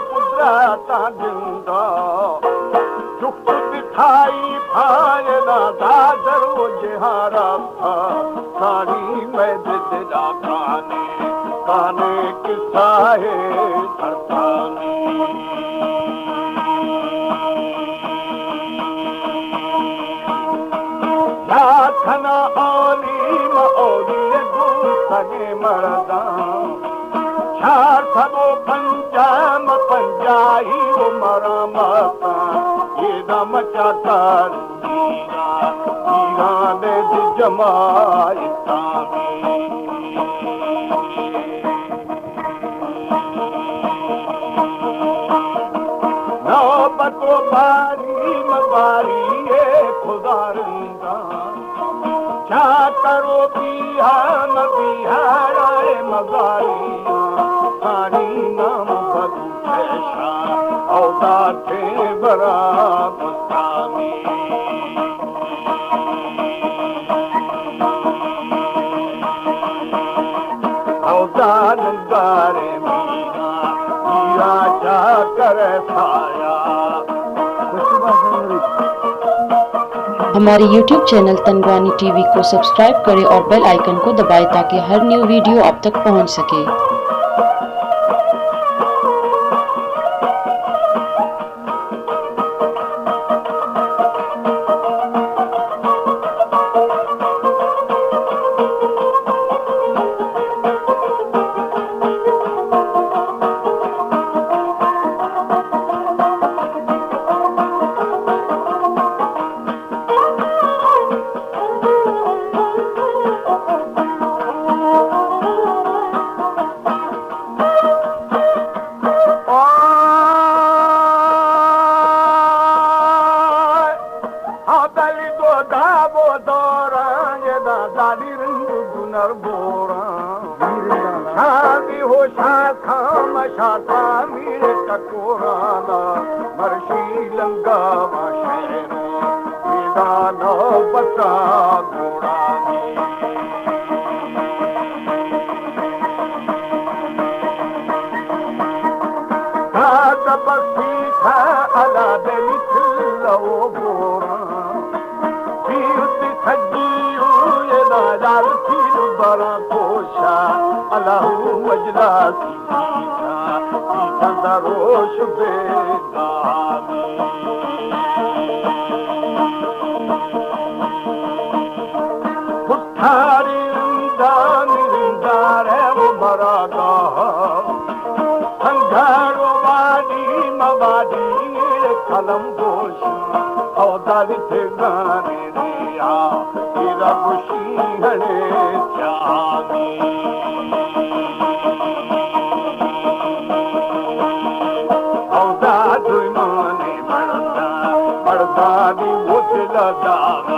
कुदरत जिंदा जुफ्त दिखाई फायदा दादर वो जिहारा था साड़ी में दिला काने काने किस्सा है सरतानी या खना ओली मौली सगे मरदा चार सबो पंजाम पंजाही वो मरामता ये दम चातर हीरा दे जमाई नौबतो बारी मबारी ये खुदारंदा क्या करो बिहार बिहार मगारी सारी नाम बदू ऐसा औदा थे बरा मुस्तानी औदा नंगारे मीरा मीरा जा कर साया। हमारे YouTube चैनल तनवानी टीवी को सब्सक्राइब करें और बेल आइकन को दबाएं ताकि हर न्यू वीडियो आप तक पहुंच सके। शादी हो शाखा मशाता मेरे टकोराना मर्शी लंगा शहर मैदान बता घोड़ानी बसी था अला दिल लो बोरा सजी हुए नाजार फिर बड़ा कोशा अल्लाह मजला सीता रोश बेगामी पुठारी निंदार है वो बड़ा संघारो वादी मवादी कलम गोश औदारी थे गाने रिया तेरा खुशी हने चाहनी औदारी माने बढ़ता भी मुझला दागा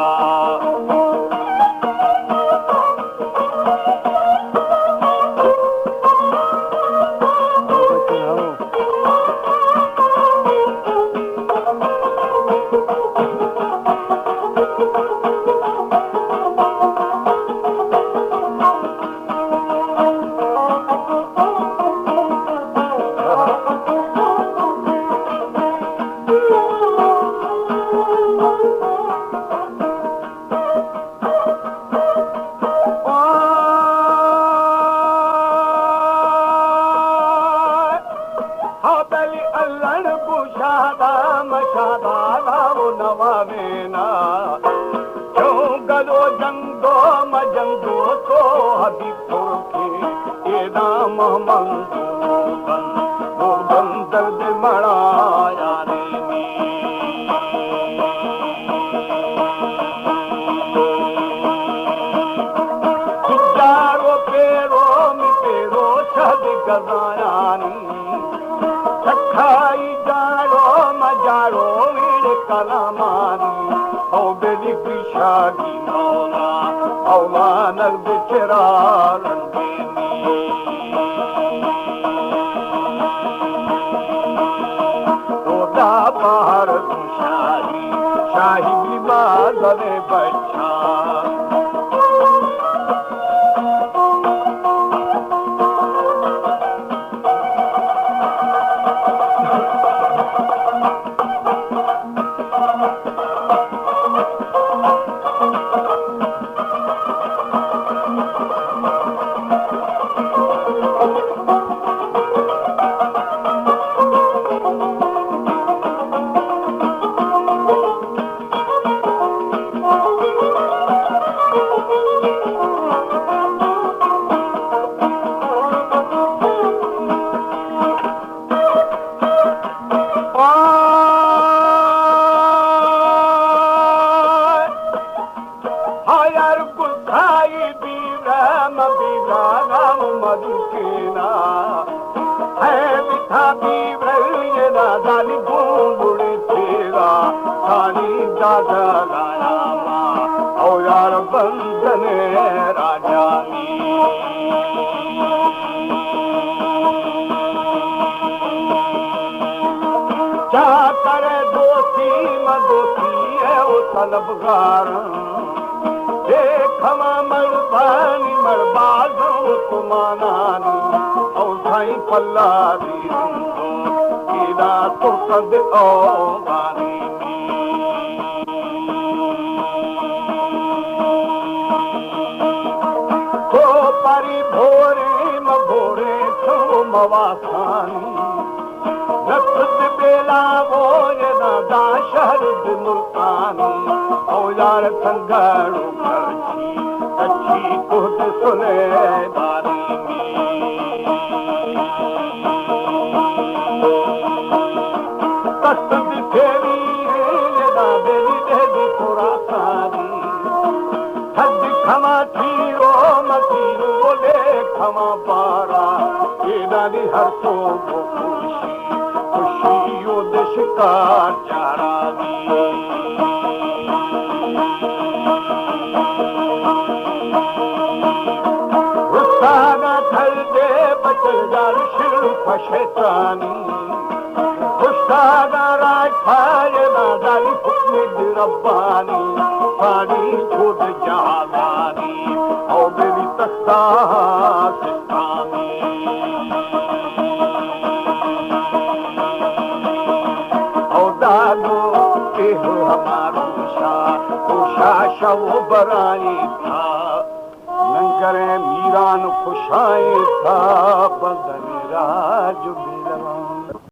शाही बीमार बच्चा ये दादानी घूंगड़ी तेरा सानी दादा लाया माँ ओ यार बंदने राजानी क्या करे दोस्ती मदोस्ती है वो तलबगार देख मरबानी मरबाजों तुमानानी ओ साईं पल्ला दी कीड़ा तुर्कद ओ गानी तो परी भोरे मभोरे तो मवासानी नक्द बेला वो ये नादा शहर मुल्तानी ओ यार संगड़ो अच्छी खुद सुने बारी तस्त दिखेरी ये दादेली देदी खुरासानी हद खमा थीरो मतीरो बोले खमा पारा ये दादी हर सो खुशियों दे शिकार चारानी शैतानी खुशदाना राज फाये नादानी हुक्म रब्बानी पानी छोड़ जहादानी और मेरी तख्ता सिस्तानी और दादो के हो हमारो शाह वो बराई था नंगरे मीरान खुशाई था बंदन राज